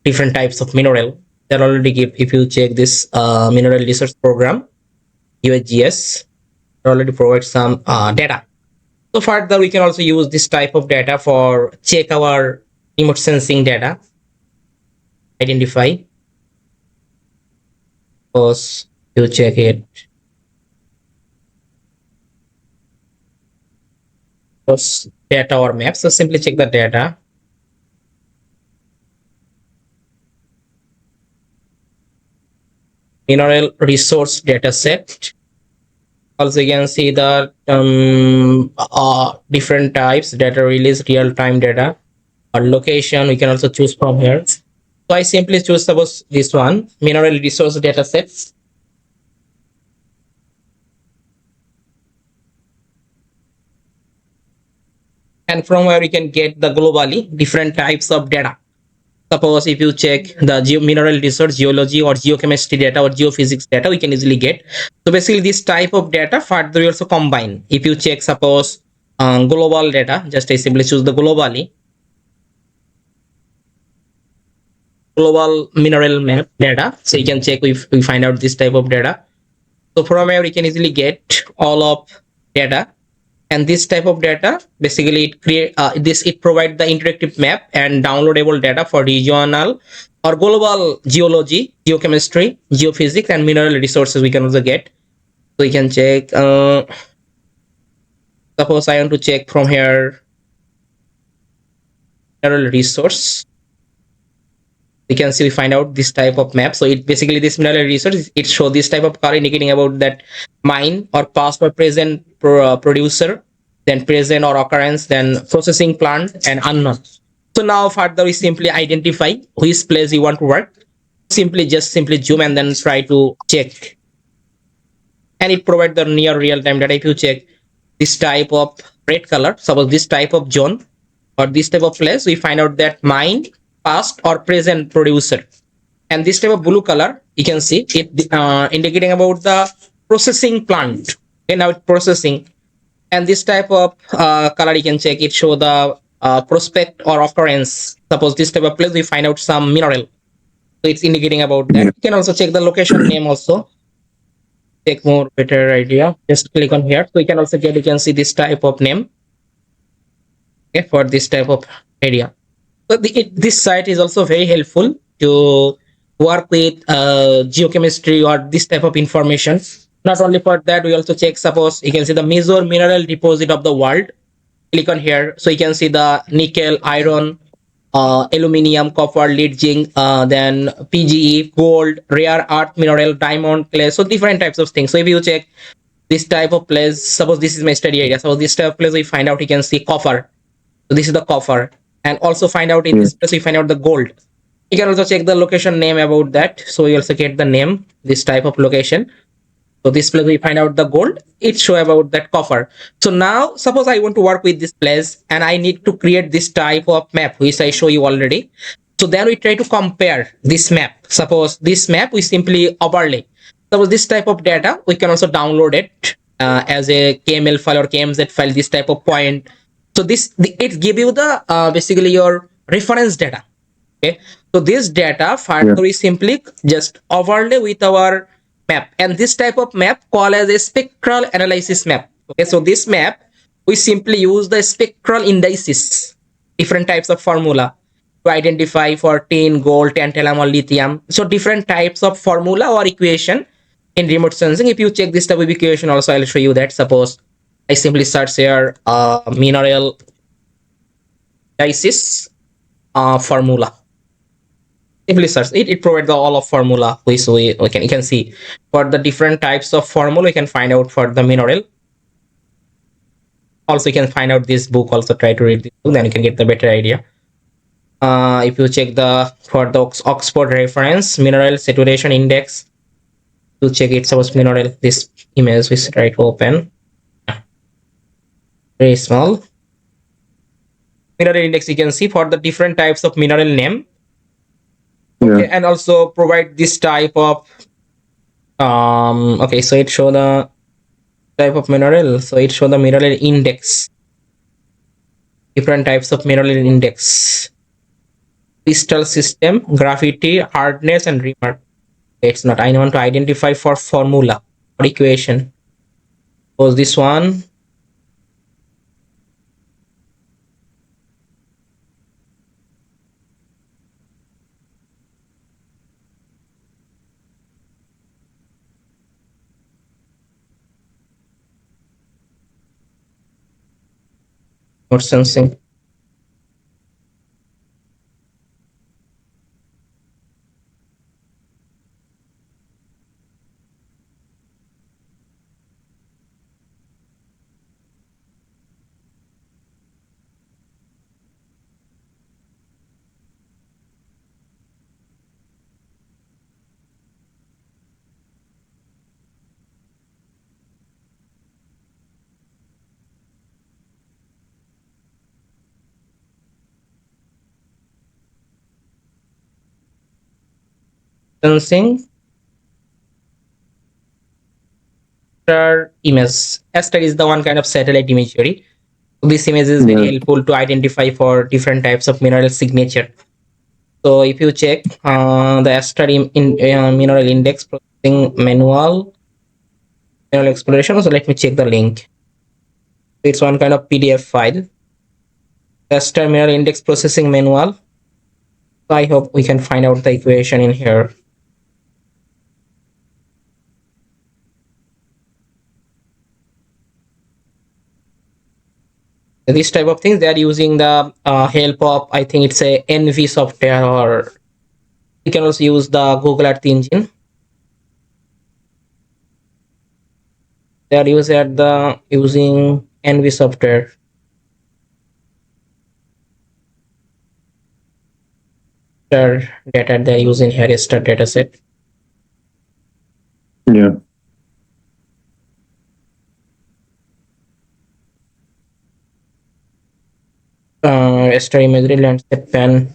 different types of mineral. That already give, if you check this mineral research program, USGS, already provides some data. So further, we can also use this type of data for check our remote sensing data, identify. Suppose you check it. Data or map. So simply check the data. Mineral resource data set. Also, you can see the different types: data release, real-time data, or location. We can also choose from here. So I simply choose, suppose, this one, mineral resource data sets. And from where we can get the globally different types of data. Suppose if you check the mineral research, geology or geochemistry data or geophysics data, we can easily get. So basically this type of data further we also combine. If you check, suppose, global data, just I simply choose the global mineral map data. So you can check if we find out this type of data. So from here we can easily get all of data. And this type of data basically it provide the interactive map and downloadable data for regional or global geology, geochemistry, geophysics, and mineral resources we can also get. So we can check, suppose I want to check from here mineral resource. We can see, we find out this type of map. So it basically, this mineral resource, it show this type of color indicating about that mine or past or present producer, then present or occurrence, then processing plant, and unknown. So now further we simply identify which place you want to work. Simply zoom and then try to check, and it provides the near real-time data. If you check this type of red color, suppose this type of zone or this type of place, we find out that mine, past or present producer. And this type of blue color, you can see it indicating about the processing plant. Okay, now it's processing. And this type of color, you can check, it show the prospect or occurrence. Suppose this type of place, we find out some mineral, so it's indicating about that. You can also check the location name also, take more better idea. Just click on here, so you can also get, you can see this type of name, okay, for this type of area. So this site is also very helpful to work with geochemistry or this type of information. Not only for that, we also check, suppose you can see the major mineral deposit of the world. Click on here, so you can see the nickel, iron, aluminium, copper, lead, zinc, then PGE, gold, rare earth mineral, diamond, clay. So different types of things. So if you check this type of place, suppose this is my study area. So this type of place, we find out, you can see copper. So this is the copper. And also find out in this place, we find out the gold. You can also check the location name about that. So you also get the name, this type of location. So this place we find out the gold, it show about that copper. So now suppose I want to work with this place and I need to create this type of map, which I show you already. So then we try to compare this map. Suppose this map we simply overlay. Suppose this type of data, we can also download it as a KML file or KMZ file, this type of point. So it give you the basically your reference data. Okay, so this data further we simply just overlay with our map, and this type of map called as a spectral analysis map. Okay, so this map we simply use the spectral indices, different types of formula to identify for tin, gold, tantalum, or lithium. So different types of formula or equation in remote sensing. If you check this type of equation also, I'll show you that. Suppose I simply search here mineral indices formula. Simply search it, it provides all of formula which you can see for the different types of formula. We can find out for the mineral. Also you can find out this book, also try to read this book, then you can get the better idea. If you check the for the Oxford reference mineral saturation index, to check it, suppose mineral, this image we try to open, very small mineral index. You can see for the different types of mineral name. Okay, and also provide this type of okay, so it show the type of mineral, so it show the mineral different types of mineral index. crystal system, graffiti, hardness, and remark. It's not. I want to identify for formula or equation. Was this one? Not sensing. Sensing. ASTER image. ASTER is the one kind of satellite imagery. This image is very helpful to identify for different types of mineral signature. So if you check the ASTER mineral index processing manual mineral exploration, so let me check the link. It's one kind of PDF file. ASTER mineral index processing manual. So I hope we can find out the equation in here. This type of things they are using the help of, I think it's a NV software, or you can also use the Google Earth engine. They are using NV software. Data they're using here is the data set. Yeah. ASTER imagery Landsat pen.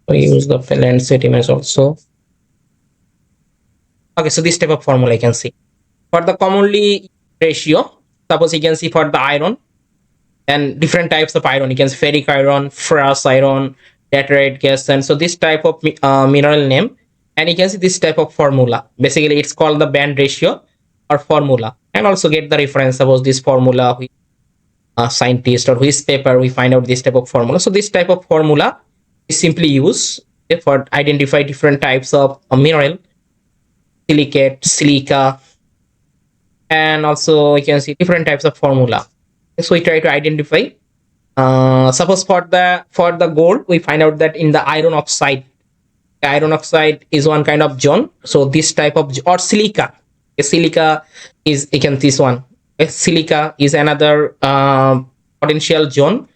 We use the Landsat image also. Okay, so this type of formula I can see. For the commonly ratio, suppose you can see for the iron and different types of iron. You can see ferric iron, ferrous iron, laterite gas, and so this type of mineral name. And you can see this type of formula. Basically, it's called the band ratio or formula. And also get the reference. Suppose this formula, scientist or which paper we find out this type of formula. So this type of formula is simply used for identify different types of mineral, silicate, silica, and also you can see different types of formula. So we try to identify. Suppose for the gold, we find out that in the iron oxide is one kind of zone. So this type of or silica, silica is again this one. Silica is another potential zone.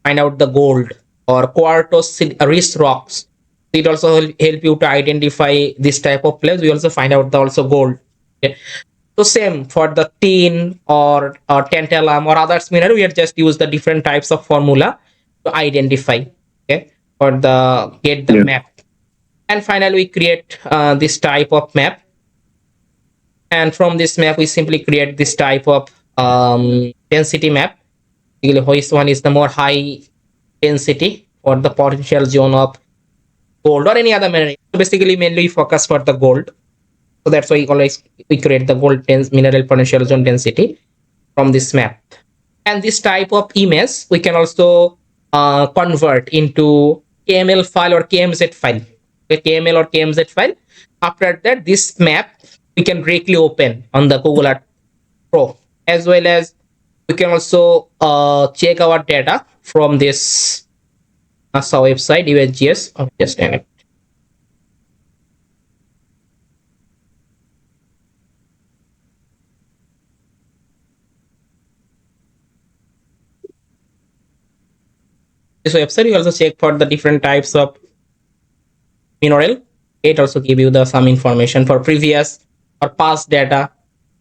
Find out the gold or quartz rich rocks. It also help you to identify this type of place. We also find out the also gold. Okay. So same for the tin or tantalum or others mineral, we have just use the different types of formula to identify. Okay, for the get the map, and finally we create this type of map. And from this map, we simply create this type of density map. Which one is the more high density for the potential zone of gold or any other mineral. So basically, mainly we focus for the gold. So that's why we create the gold mineral potential zone density from this map. And this type of image we can also convert into KML file or KMZ file. A KML or KMZ file. After that, this map we can directly open on the Google Earth Pro, as well as we can also check our data from this NASA website USGS. Just a minute. This website you also check for the different types of mineral. It also give you the some information for previous or past data.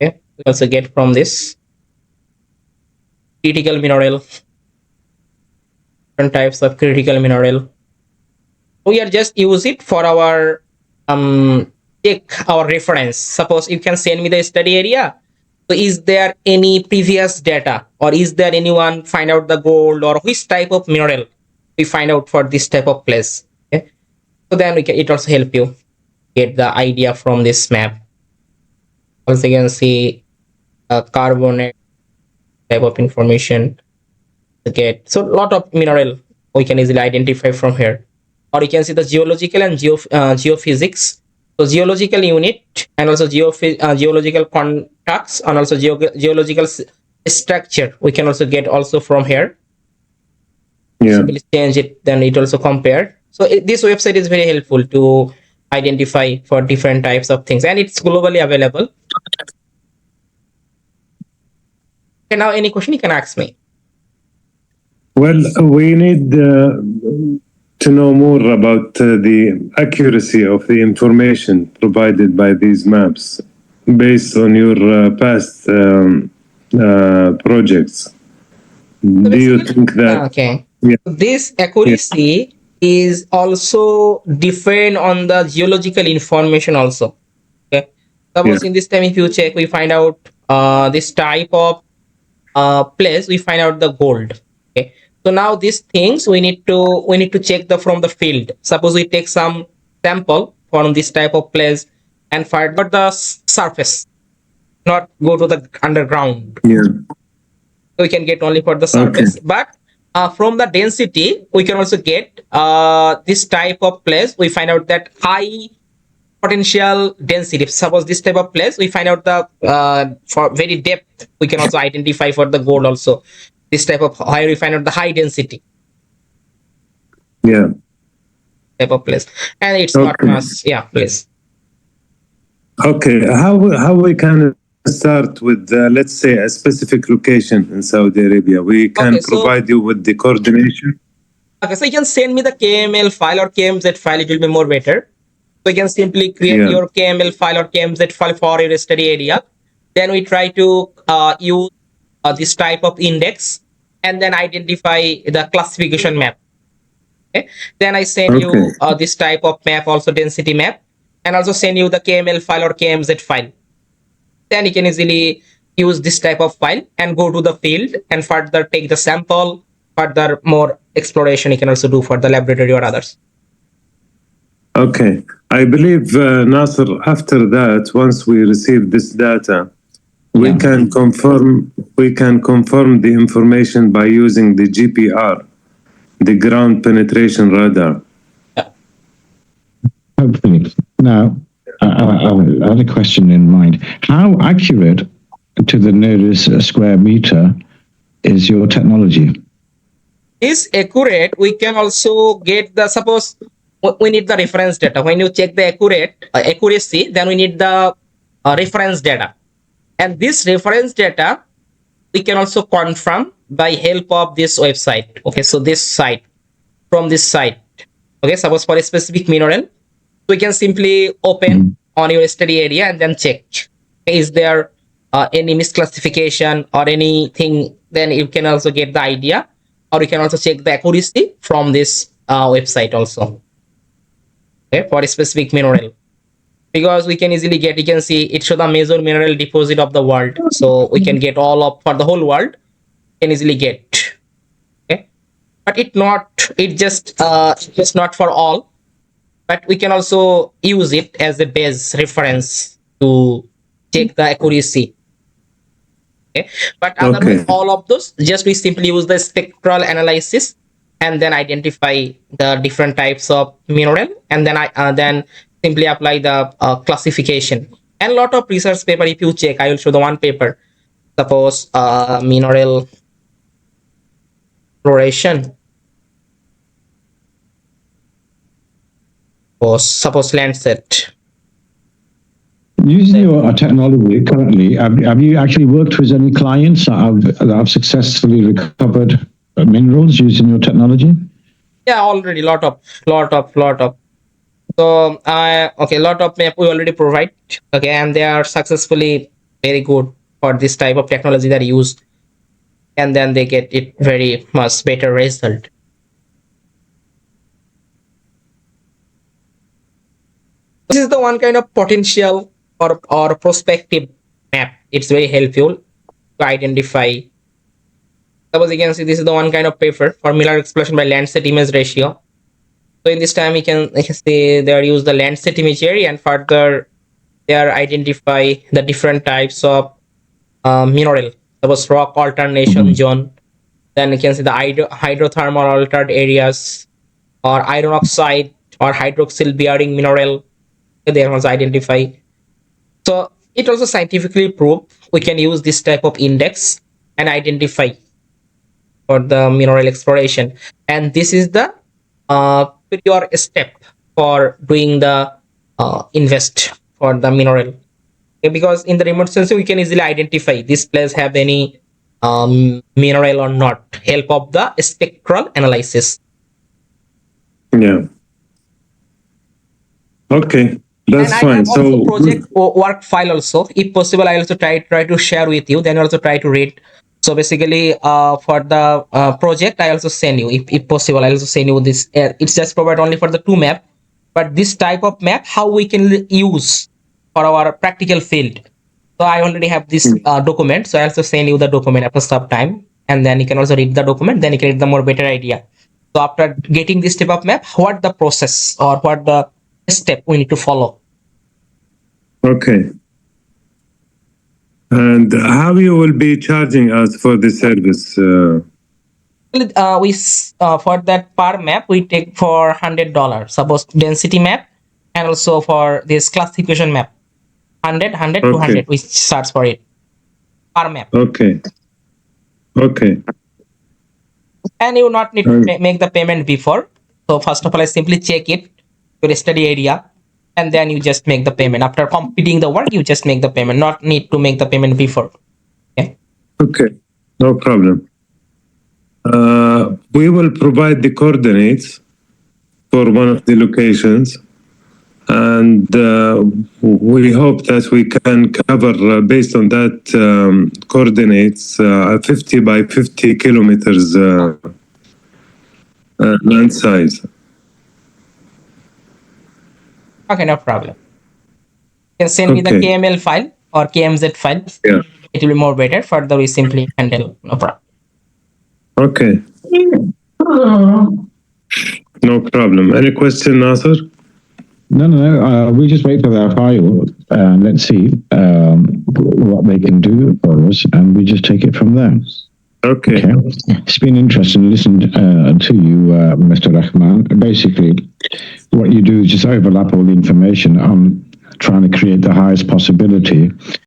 Okay, we also get from this critical mineral, different types of critical mineral. We are just use it for our check our reference. Suppose you can send me the study area. So is there any previous data, or is there anyone find out the gold or which type of mineral we find out for this type of place? So then it also help you get the idea from this map. Also, you can see carbonate type of information to get. So a lot of mineral we can easily identify from here. Or you can see the geological and geophysics. So geological unit and also geological contacts and also geological structure we can also get also from here. Yeah. Simply change it, then it also compared. So this website is very helpful to identify for different types of things, and it's globally available. And now any question you can ask me. Well, we need to know more about the accuracy of the information provided by these maps based on your past projects. So Do you think that? okay, Yeah. this accuracy is also depend on the geological information also. Okay, suppose Yeah. in this time if you check, we find out this type of place, we find out the gold. Okay, so now these things we need to check the from the field. Suppose we take some sample from this type of place and find out the surface, not go to the underground. Yeah. So we can get only for the Okay. surface, but from the density we can also get this type of place. We find out that high potential density. Suppose this type of place, we find out the for very depth we can also identify for the gold also. This type of high, we find out the high density Yeah. type of place, and it's not Okay. much. Yeah, please. Okay. How we can start with let's say a specific location in Saudi Arabia? We can Okay, so provide you with the coordination. okay, so you can send me the KML file or KMZ file. It will be more better. So you can simply create Yeah. your KML file or KMZ file for your study area. Then we try to use this type of index and then identify the classification map. Okay. Then I send Okay. you this type of map, also density map, and also send you the KML file or KMZ file. Then you can easily use this type of file and go to the field and further take the sample. Further more exploration you can also do for the laboratory or others. Okay. I believe, Nasser, after that, once we receive this data, we Yeah. can confirm the information by using the GPR, the ground penetration radar. Hopefully. Now, I had a question in mind. How accurate to the nearest square meter is your technology? Is accurate, we can also get the, suppose we need the reference data. When you check the accuracy, then we need the reference data, and this reference data we can also confirm by help of this website. Okay, so this site, from this site, okay, suppose for a specific mineral, we can simply open on your study area and then check, is there any misclassification or anything. Then you can also get the idea, or you can also check the accuracy from this website also, okay, for a specific mineral. Because we can easily get, you can see it show the major mineral deposit of the world, so we can get all of for the whole world, can easily get. Okay, but it's just not for all, but we can also use it as a base reference to check the accuracy. Okay, but otherwise Okay. all of those, just we simply use the spectral analysis and then identify the different types of mineral, and then I then simply apply the classification. And a lot of research paper, if you check, I will show the one paper. Suppose mineral exploration, or suppose Landsat. Using your technology currently, have you actually worked with any clients that have successfully recovered minerals using your technology? Yeah, already lot of. So okay, lot of map we already provide. Okay, and they are successfully very good for this type of technology that are used, and then they get it very much better result. This is the one kind of potential or prospective map. It's very helpful to identify. Suppose you can see, this is the one kind of paper for mineral exploration by Landsat image ratio. So in this time, we can see they are use the Landsat imagery, and further they are identify the different types of mineral. Suppose rock alternation Mhm. zone. Then you can see the hydrothermal altered areas, or iron oxide or hydroxyl bearing mineral. They are also identify. So it also scientifically proved we can use this type of index and identify for the mineral exploration. And this is the prior step for doing the invest for the mineral. Okay, because in the remote sensing we can easily identify this place have any mineral or not, help of the spectral analysis. Yeah. Okay, And that's I fine. have also So project work file also. If possible, I also try to share with you. Then also try to read. So basically, for the project, I also send you. If possible, I also send you this. It's just provide only for the two map, but this type of map how we can use for our practical field. So I already have this document. So I also send you the document after some time, and then you can also read the document. Then you can get the more better idea. So after getting this type of map, what the process or what the step we need to follow. okay. And how you will be charging us for the service? For that per map we take for $100. Suppose density map, and also for this classification map, 100 to Okay, 100 we charge for it per map. okay, okay. And you not need to And make the payment before. So first of all, I simply check it, your study area, and then you just make the payment. After completing the work, you just make the payment, not need to make the payment before. Okay. okay, no problem. We will provide the coordinates for one of the locations, and we hope that we can cover, based on that coordinates, 50 by 50 kilometers land size. Okay, no problem. You can send me the Okay, KML file or KMZ file. yeah, It will be more better. Further, we simply handle. No problem. okay, no problem. Any question, Nasser? No. We just wait for their file and let's see what they can do for us, and we just take it from there. Okay, Okay. It's been interesting to listen to you, Mr. Rahman. Basically, what you do is just overlap all the information on trying to create the highest possibility